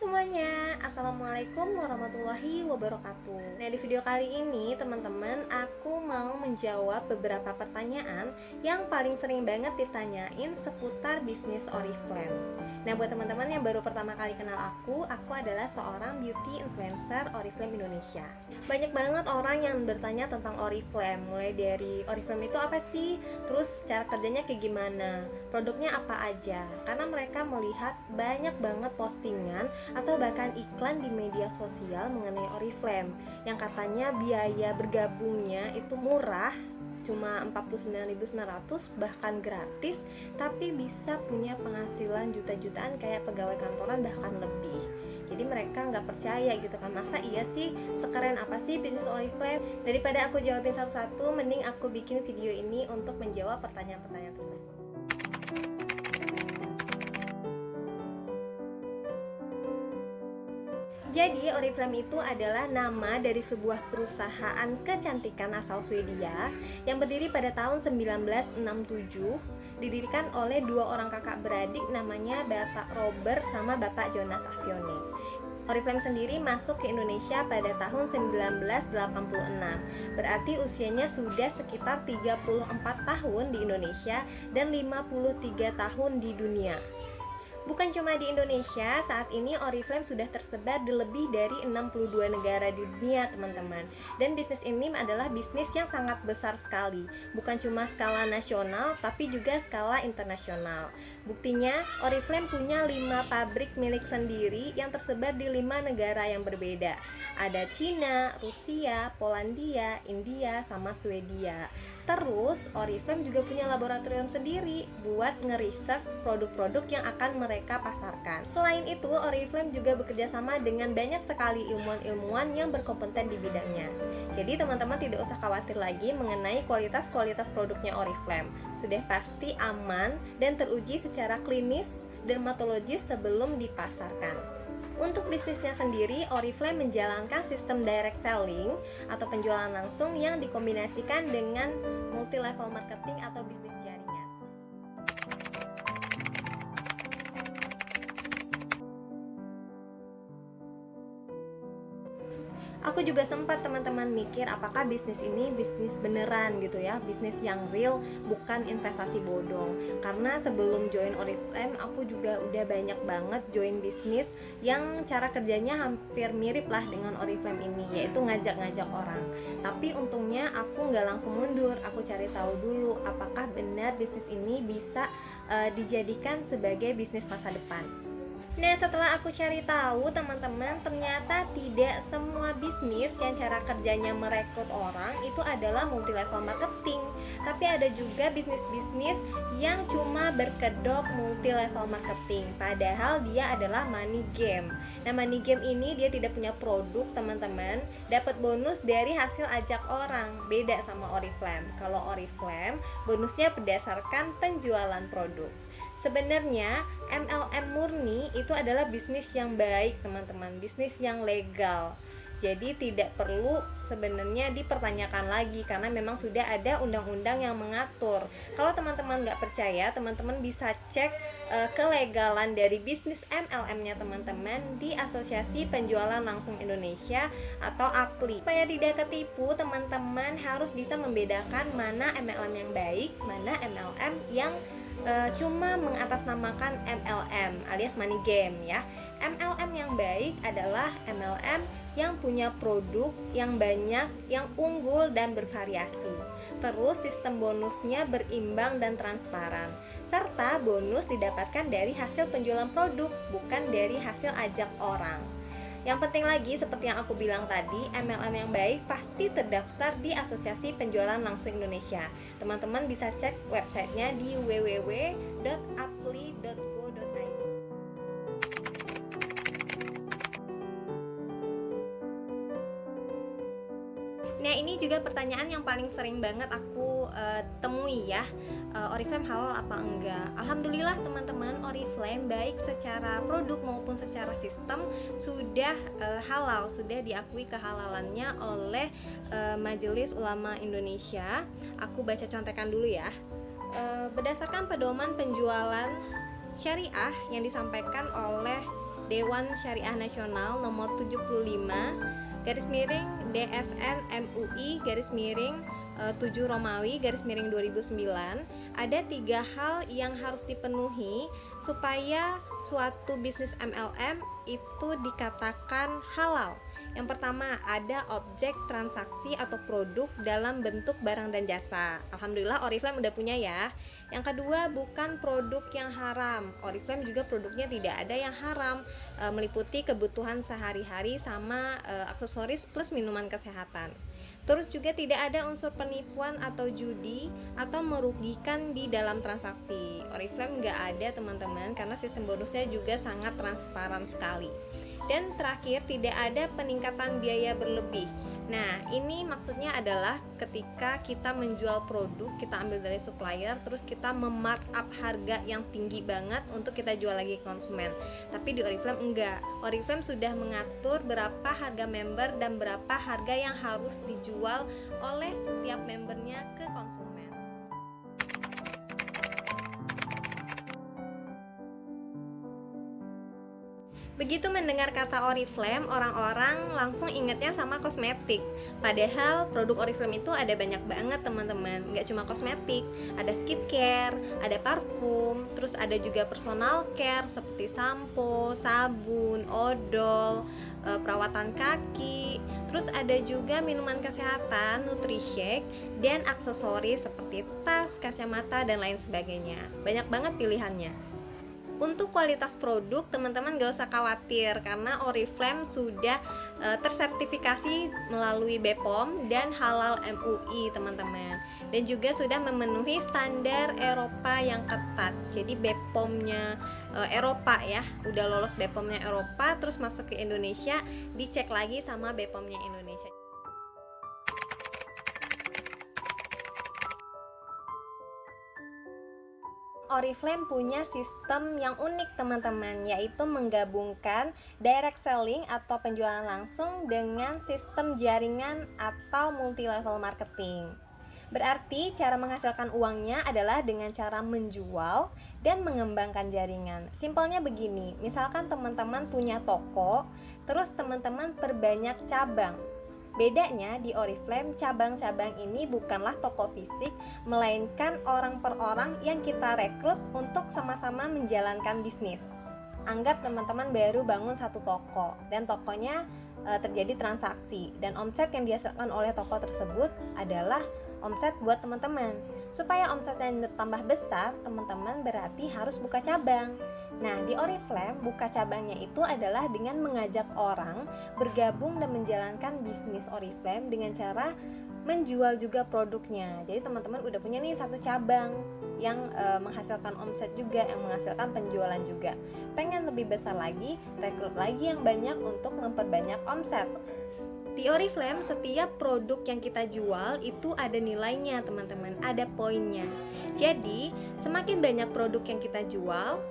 Semuanya, Assalamualaikum warahmatullahi wabarakatuh. Nah, di video kali ini teman-teman, aku mau menjawab beberapa pertanyaan yang paling sering banget ditanyain seputar bisnis Oriflame. Nah, buat teman-teman yang baru pertama kali kenal aku adalah seorang beauty influencer Oriflame Indonesia. Banyak banget orang yang bertanya tentang Oriflame, mulai dari Oriflame itu apa sih, terus cara kerjanya kayak gimana, produknya apa aja, karena mereka melihat banyak banget postingan atau bahkan iklan di media sosial mengenai Oriflame yang katanya biaya bergabungnya itu murah, cuma 49.900 bahkan gratis, tapi bisa punya penghasilan juta-jutaan kayak pegawai kantoran bahkan lebih. Jadi mereka nggak percaya gitu kan, masa iya sih, sekeren apa sih bisnis Oriflame? Daripada aku jawabin satu-satu, mending aku bikin video ini untuk menjawab pertanyaan-pertanyaan tersebut. Jadi Oriflame itu adalah nama dari sebuah perusahaan kecantikan asal Swedia yang berdiri pada tahun 1967, didirikan oleh dua orang kakak beradik namanya Bapak Robert sama Bapak Jonas Afione. Oriflame sendiri masuk ke Indonesia pada tahun 1986, berarti usianya sudah sekitar 34 tahun di Indonesia dan 53 tahun di dunia. Bukan cuma di Indonesia, saat ini Oriflame sudah tersebar di lebih dari 62 negara di dunia, teman-teman. Dan bisnis ini adalah bisnis yang sangat besar sekali. Bukan cuma skala nasional, tapi juga skala internasional. Buktinya, Oriflame punya 5 pabrik milik sendiri yang tersebar di 5 negara yang berbeda. Ada Cina, Rusia, Polandia, India, sama Swedia. Terus, Oriflame juga punya laboratorium sendiri buat nge-research produk-produk yang akan mereka pasarkan. Selain itu, Oriflame juga bekerja sama dengan banyak sekali ilmuwan-ilmuwan yang berkompeten di bidangnya. Jadi, teman-teman tidak usah khawatir lagi mengenai kualitas produknya Oriflame. Sudah pasti aman dan teruji secara klinis, dermatologis sebelum dipasarkan. Untuk bisnisnya sendiri, Oriflame menjalankan sistem direct selling atau penjualan langsung yang dikombinasikan dengan multi level marketing atau bisnis jaringan. Aku juga sempat teman-teman mikir apakah bisnis ini bisnis beneran gitu ya, bisnis yang real, bukan investasi bodong. Karena sebelum join Oriflame aku juga udah banyak banget join bisnis yang cara kerjanya hampir mirip lah dengan Oriflame ini, yaitu ngajak-ngajak orang. Tapi untungnya aku nggak langsung mundur, aku cari tahu dulu apakah benar bisnis ini bisa dijadikan sebagai bisnis masa depan. Nah, setelah aku cari tahu, teman-teman, ternyata tidak semua bisnis yang cara kerjanya merekrut orang itu adalah multi level marketing. Tapi ada juga bisnis-bisnis yang cuma berkedok multi level marketing, padahal dia adalah money game. Nah, money game ini dia tidak punya produk, teman-teman, dapat bonus dari hasil ajak orang. Beda sama Oriflame. Kalau Oriflame, bonusnya berdasarkan penjualan produk. Sebenarnya MLM murni itu adalah bisnis yang baik, teman-teman, bisnis yang legal. Jadi tidak perlu sebenarnya dipertanyakan lagi karena memang sudah ada undang-undang yang mengatur. Kalau teman-teman nggak percaya, teman-teman bisa cek kelegalan dari bisnis MLM-nya teman-teman di Asosiasi Penjualan Langsung Indonesia atau APLI. Supaya tidak ketipu, teman-teman harus bisa membedakan mana MLM yang baik, mana MLM yang cuma mengatasnamakan MLM alias money game ya. MLM yang baik adalah MLM yang punya produk yang banyak, yang unggul dan bervariasi. Terus sistem bonusnya berimbang dan transparan. Serta bonus didapatkan dari hasil penjualan produk, bukan dari hasil ajak orang. Yang penting lagi, seperti yang aku bilang tadi, MLM yang baik pasti terdaftar di Asosiasi Penjualan Langsung Indonesia. Teman-teman bisa cek websitenya di www.apli.go.id. Nah, ini juga pertanyaan yang paling sering banget aku temui ya. Oriflame halal apa enggak? Alhamdulillah teman-teman, Oriflame baik secara produk maupun secara sistem sudah halal, sudah diakui kehalalannya oleh Majelis Ulama Indonesia. Aku baca contekan dulu ya. Berdasarkan pedoman penjualan syariah yang disampaikan oleh Dewan Syariah Nasional nomor 75 garis miring DSN MUI garis miring 7 Romawi garis miring 2009, ada 3 hal yang harus dipenuhi supaya suatu bisnis MLM itu dikatakan halal. Yang pertama, ada objek transaksi atau produk dalam bentuk barang dan jasa. Alhamdulillah Oriflame udah punya ya. Yang kedua, bukan produk yang haram. Oriflame juga produknya tidak ada yang haram, meliputi kebutuhan sehari-hari sama aksesoris plus minuman kesehatan. Terus juga tidak ada unsur penipuan atau judi atau merugikan di dalam transaksi. Oriflame nggak ada teman-teman, karena sistem bonusnya juga sangat transparan sekali. Dan terakhir, tidak ada peningkatan biaya berlebih. Nah, ini maksudnya adalah ketika kita menjual produk, kita ambil dari supplier, terus kita memarkup harga yang tinggi banget untuk kita jual lagi ke konsumen. Tapi di Oriflame enggak. Oriflame sudah mengatur berapa harga member dan berapa harga yang harus dijual oleh setiap membernya ke konsumen. Begitu mendengar kata Oriflame, orang-orang langsung ingatnya sama kosmetik. Padahal produk Oriflame itu ada banyak banget teman-teman. Nggak cuma kosmetik, ada skincare, ada parfum, terus ada juga personal care seperti sampo, sabun, odol, perawatan kaki. Terus ada juga minuman kesehatan, nutrishake, dan aksesoris seperti tas, kacamata, dan lain sebagainya. Banyak banget pilihannya. Untuk kualitas produk, teman-teman gak usah khawatir karena Oriflame sudah tersertifikasi melalui BPOM dan halal MUI teman-teman, dan juga sudah memenuhi standar Eropa yang ketat. Jadi BPOM-nya Eropa ya, udah lolos BPOM-nya Eropa, terus masuk ke Indonesia, dicek lagi sama BPOM-nya Indonesia. Oriflame punya sistem yang unik teman-teman, yaitu menggabungkan direct selling atau penjualan langsung dengan sistem jaringan atau multi level marketing. Berarti cara menghasilkan uangnya adalah dengan cara menjual dan mengembangkan jaringan. Simpelnya begini, misalkan teman-teman punya toko, terus teman-teman perbanyak cabang. Bedanya di Oriflame, cabang-cabang ini bukanlah toko fisik, melainkan orang per orang yang kita rekrut untuk sama-sama menjalankan bisnis. Anggap teman-teman baru bangun satu toko dan tokonya terjadi transaksi, dan omset yang dihasilkan oleh toko tersebut adalah omset buat teman-teman. Supaya omsetnya bertambah besar, teman-teman berarti harus buka cabang. Nah, di Oriflame, buka cabangnya itu adalah dengan mengajak orang bergabung dan menjalankan bisnis Oriflame dengan cara menjual juga produknya. Jadi teman-teman udah punya nih satu cabang yang menghasilkan omset juga, yang menghasilkan penjualan juga. Pengen lebih besar lagi, rekrut lagi yang banyak untuk memperbanyak omset. Di Oriflame, setiap produk yang kita jual itu ada nilainya teman-teman, ada poinnya. Jadi, semakin banyak produk yang kita jual,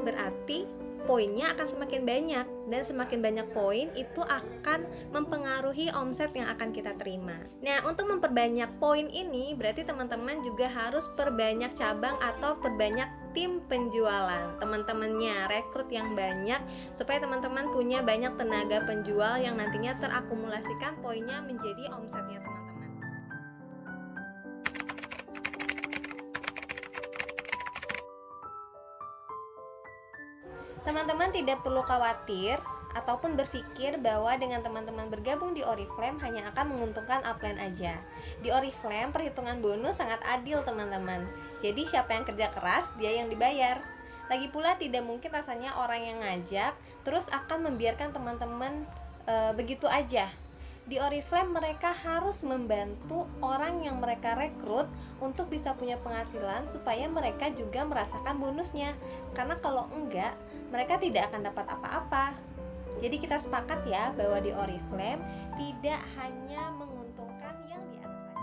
berarti poinnya akan semakin banyak, dan semakin banyak poin itu akan mempengaruhi omset yang akan kita terima. Nah, untuk memperbanyak poin ini berarti teman-teman juga harus perbanyak cabang atau perbanyak tim penjualan. Teman-temannya rekrut yang banyak supaya teman-teman punya banyak tenaga penjual yang nantinya terakumulasikan poinnya menjadi omsetnya teman-teman. Teman-teman tidak perlu khawatir ataupun berpikir bahwa dengan teman-teman bergabung di Oriflame hanya akan menguntungkan upline aja. Di Oriflame perhitungan bonus sangat adil teman-teman. Jadi siapa yang kerja keras, dia yang dibayar. Lagi pula tidak mungkin rasanya orang yang ngajak terus akan membiarkan teman-teman begitu aja. Di Oriflame mereka harus membantu orang yang mereka rekrut untuk bisa punya penghasilan supaya mereka juga merasakan bonusnya. Karena kalau enggak, mereka tidak akan dapat apa-apa. Jadi kita sepakat ya bahwa di Oriflame tidak hanya menguntungkan yang di atas saja.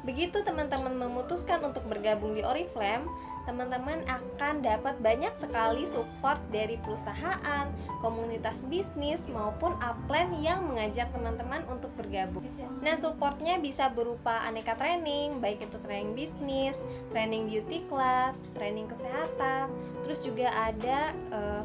Begitu teman-teman memutuskan untuk bergabung di Oriflame, teman-teman akan dapat banyak sekali support dari perusahaan, komunitas bisnis, maupun upline yang mengajak teman-teman untuk bergabung. Nah, supportnya bisa berupa aneka training, baik itu training bisnis, training beauty class, training kesehatan, terus juga ada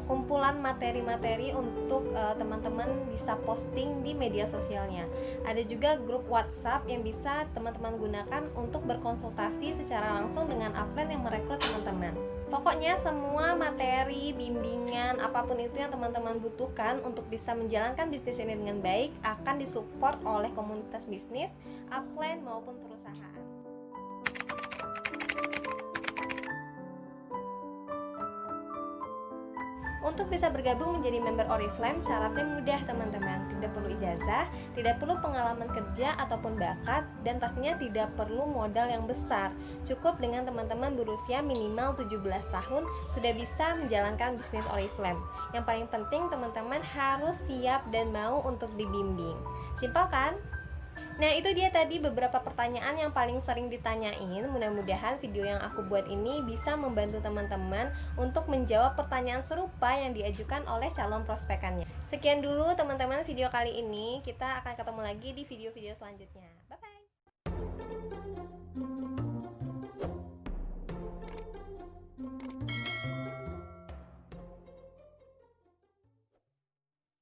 kumpulan materi-materi untuk teman-teman bisa posting di media sosialnya. Ada juga grup WhatsApp yang bisa teman-teman gunakan untuk berkonsultasi secara langsung dengan upline yang merekrut teman-teman. Pokoknya semua materi, bimbingan, apapun itu yang teman-teman butuhkan untuk bisa menjalankan bisnis ini dengan baik akan disupport oleh komunitas bisnis, upline maupun perusahaan. Untuk bisa bergabung menjadi member Oriflame, syaratnya mudah teman-teman. Tidak perlu ijazah, tidak perlu pengalaman kerja ataupun bakat, dan pastinya tidak perlu modal yang besar. Cukup dengan teman-teman berusia minimal 17 tahun sudah bisa menjalankan bisnis Oriflame. Yang paling penting teman-teman harus siap dan mau untuk dibimbing. Simpel kan? Nah, itu dia tadi beberapa pertanyaan yang paling sering ditanyain. Mudah-mudahan video yang aku buat ini bisa membantu teman-teman untuk menjawab pertanyaan serupa yang diajukan oleh calon prospekannya. Sekian dulu teman-teman video kali ini. Kita akan ketemu lagi di video-video selanjutnya. Bye-bye.